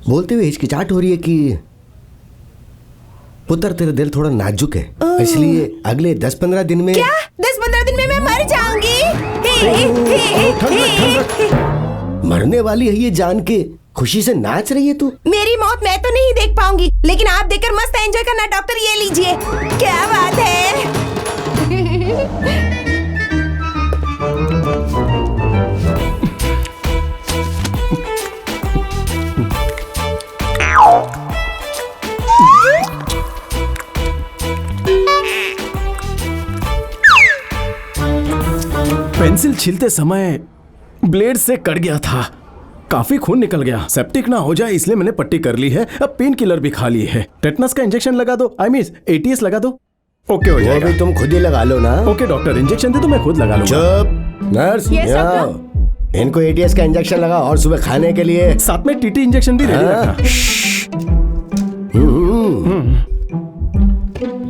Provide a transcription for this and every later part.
बोलते हुए हिचकिचाहट हो रही है कि पुत्र तेरा दिल थोड़ा नाजुक है, इसलिए अगले 10-15 दिन में। क्या 10-15 दिन में मैं मर जाऊंगी? मरने वाली है ये जान के खुशी से नाच रही है तू। मेरी मौत मैं तो नहीं देख पाऊंगी, लेकिन आप देखकर मस्त एंजॉय करना। डॉक्टर ये लीजिए। क्या बात है। पेंसिल छीलते समय ब्लेड से कट गया था, काफी खून निकल गया। सेप्टिक ना हो जाए इसलिए मैंने पट्टी कर ली है। अब पेन किलर भी खा ली है। टेटनस का इंजेक्शन लगा दो, आई मीन ATS लगा दो। ओके हो जाएगा। तुम खुद ही लगा लो ना। ओके डॉक्टर, इंजेक्शन दे तो मैं खुद लगा लूंगा। चुप नर्स, इनको ATS का इंजेक्शन लगा और सुबह खाने के लिए साथ में TT इंजेक्शन भी रेडी रखना।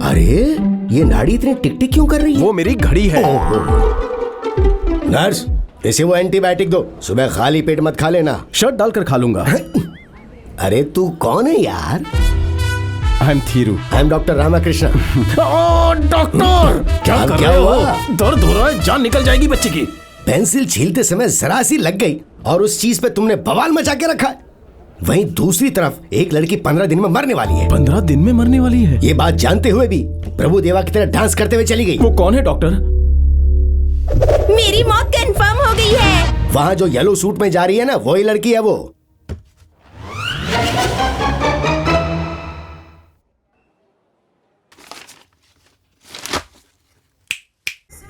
अरे ये नाड़ी इतनी टिक टिक क्यों कर रही है? वो मेरी घड़ी है। नर्स, इसे वो एंटीबायोटिक दो, सुबह खाली पेट मत खा लेना। शर्ट डालकर खा लूंगा। अरे तू कौन है यार? I am Thiru. I am doctor Ramakrishna. Doctor क्या कर रहे हो? दर्द हो रहा है, जान निकल जाएगी बच्चे की। पेंसिल छीलते समय जरा सी लग गई और उस चीज पे तुमने बवाल मचा के रखा है। वहीं दूसरी तरफ एक लड़की 15 दिन में मरने वाली है। 15 दिन में मरने वाली है? ये बात जानते हुए भी प्रभु देवा की तरह डांस करते हुए चली गई। वो कौन है डॉक्टर? मेरी मौत कंफर्म हो गई है। वहाँ जो येलो सूट में जा रही है ना, वही लड़की है वो।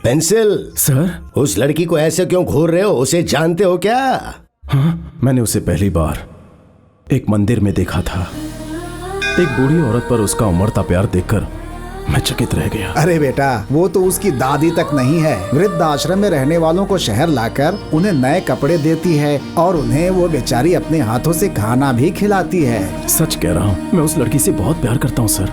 पेंसिल सर, उस लड़की को ऐसे क्यों घूर रहे हो? उसे जानते हो क्या? हाँ, मैंने उसे पहली बार एक मंदिर में देखा था। एक बूढ़ी औरत पर उसका उमड़ता प्यार देखकर मैं चकित रह गया। अरे बेटा, वो तो उसकी दादी तक नहीं है। वृद्ध आश्रम में रहने वालों को शहर लाकर उन्हें नए कपड़े देती है और उन्हें वो बेचारी अपने हाथों से खाना भी खिलाती है। सच कह रहा हूँ, मैं उस लड़की से बहुत प्यार करता हूँ सर।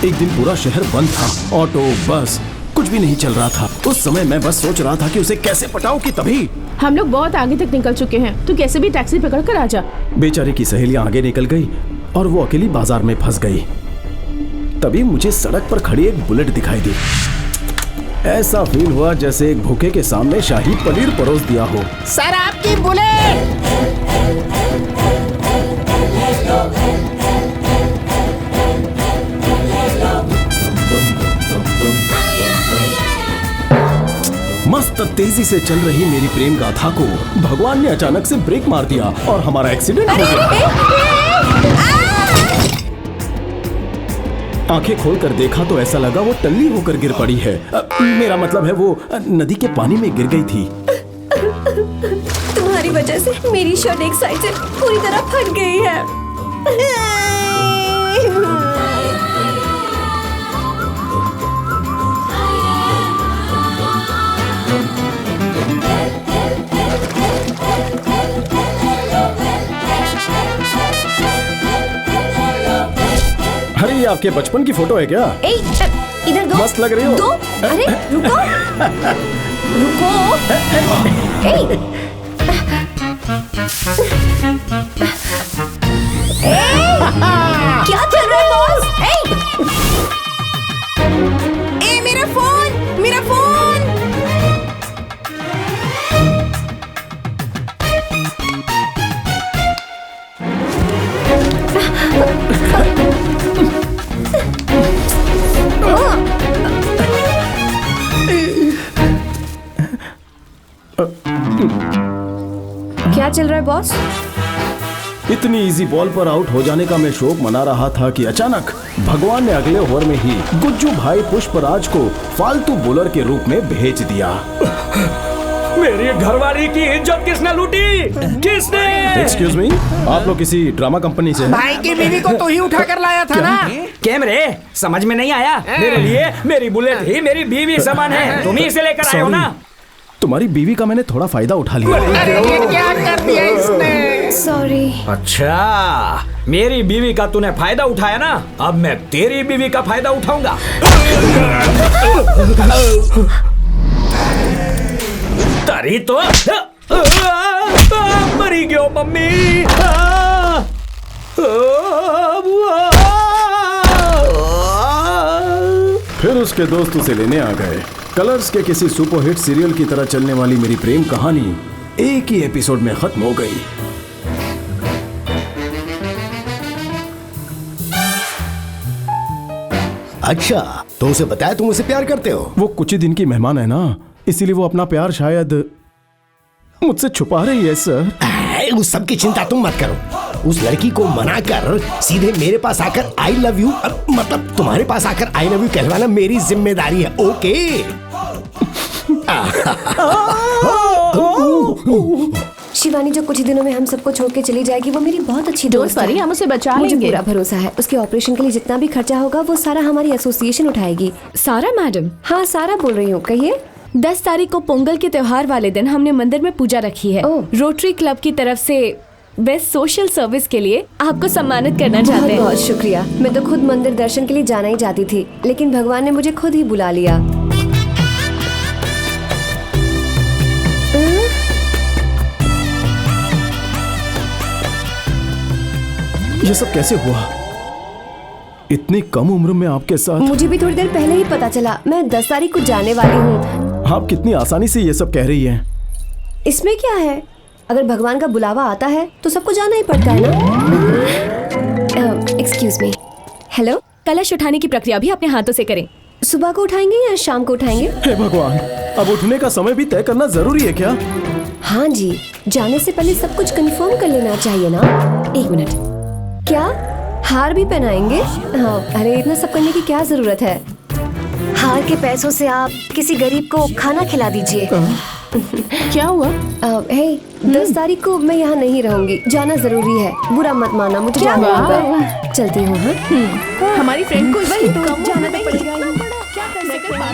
एक दिन पूरा शहर बंद था, ऑटो बस कुछ भी नहीं चल रहा था। उस समय मैं बस सोच रहा था कि उसे कैसे पटाऊं कि तभी हम लोग बहुत आगे तक निकल चुके हैं। तू कैसे भी टैक्सी पकड़ कर आ जा। बेचारे की सहेलियां आगे निकल गई और वो अकेली बाजार में फंस गई। तभी मुझे सड़क पर खड़ी एक बुलेट दिखाई दी। ऐसा फील हुआ जैसे एक भूखे के सामने शाही पनीर परोस दिया हो। सर आपकी बुलेट। मस्त तेजी से चल रही मेरी प्रेम गाथा को भगवान ने अचानक से ब्रेक मार दिया और हमारा एक्सीडेंट हो गया। आंखें खोलकर देखा तो ऐसा लगा वो टल्ली होकर गिर पड़ी है। मेरा मतलब है वो नदी के पानी में गिर गई थी। तुम्हारी वजह से मेरी शर्ट एक साइड से पूरी तरह फट गई है। अरे ये आपके बचपन की फोटो है क्या? इधर दो। मस्त लग रही हो। दो। अरे रुको रुको। क्या चल रहा है बॉस? मेरा फोन, मेरा फोन। क्या चल रहा है बॉस? इतनी इजी बॉल पर आउट हो जाने का मैं शौक मना रहा था कि अचानक भगवान ने अगले ओवर में ही गुज्जू भाई पुष्पराज को फालतू बॉलर के रूप में भेज दिया। मेरी घरवाली की इज्जत किसने लूटी? किसने? एक्सक्यूज मी, आप लोग किसी ड्रामा कंपनी से? भाई की बीवी को तो ही उठा कर लाया था ना। क्या मेरे समझ में नहीं आया? मेरे लिए मेरी बुलेट ही मेरी बीवी समान है। तुम ही इसे लेकर आए हो ना? तुम्हारी बीवी का मैंने थोड़ा फायदा उठा लिया। अरे ये क्या कर दिया इसने? सॉरी। अच्छा, मेरी बीवी का तूने फायदा उठाया ना, अब मैं तेरी बीवी का फायदा उठाऊंगा। तारी तो मरी गयो मम्मी। फिर उसके दोस्त उसे लेने आ गए। कलर्स के किसी सुपरहिट सीरियल की तरह चलने वाली मेरी प्रेम कहानी एक ही एपिसोड में खत्म हो गई। अच्छा, तो उसे बताया तुम उसे प्यार करते हो? वो कुछ ही दिन की मेहमान है ना, इसीलिए वो अपना प्यार शायद मुझसे छुपा रही है सर। उस सब की चिंता तुम मत करो। उस लड़की को मना कर सीधे मेरे पास आकर आई लव यू, मतलब तुम्हारे पास आकर आई लव यू कहलवाना मेरी जिम्मेदारी है। ओके? शिवानी जो कुछ ही दिनों में हम सबको छोड़ के चली जाएगी, वो मेरी बहुत अच्छी दोस्त दोस्त परी, है। हम उसे बचा मुझे लेंगे। पूरा भरोसा है। उसके ऑपरेशन के लिए जितना भी खर्चा होगा वो सारा हमारी एसोसिएशन उठाएगी। सारा मैडम? हाँ, सारा बोल रही हूँ, कहिए। 10 तारीख को पोंगल के त्योहार वाले दिन हमने मंदिर में पूजा रखी है। ओह। रोटरी क्लब की तरफ से बेस्ट सोशल सर्विस के लिए आपको सम्मानित करना चाहते बहुत हैं। बहुत शुक्रिया। मैं तो खुद मंदिर दर्शन के लिए जाना ही चाहती थी, लेकिन भगवान ने मुझे खुद ही बुला लिया। ये सब कैसे हुआ? इतनी कम उम्र में आपके साथ? मुझे भी थोड़ी देर पहले ही पता चला। मैं 10 तारीख को जाने वाली हूँ। आप कितनी आसानी से ये सब कह रही हैं। इसमें क्या है? अगर भगवान का बुलावा आता है तो सबको जाना ही पड़ता है ना। Excuse me. हेलो। कलश उठाने की प्रक्रिया भी अपने हाथों से करें। सुबह को उठाएंगे या शाम को उठाएंगे? हे भगवान, अब उठने का समय भी तय करना जरूरी है क्या? हाँ जी, जाने से पहले सब कुछ कंफर्म कर लेना चाहिए ना। 1 मिनट। क्या हार भी पहनाएंगे? हाँ, अरे इतना सब करने की क्या जरूरत है? हार के पैसों से आप किसी गरीब को खाना खिला दीजिए। क्या हुआ? हे, 10 तारीख को मैं यहाँ नहीं रहूंगी। जाना जरूरी है। बुरा मत माना, मुझे जाना वाह, होगा। वाह। चलती हूँ। हाँ, हमारी फ्रेंड को वही तो, जाना तो पड़ेगा ही। क्या कर सकते हैं?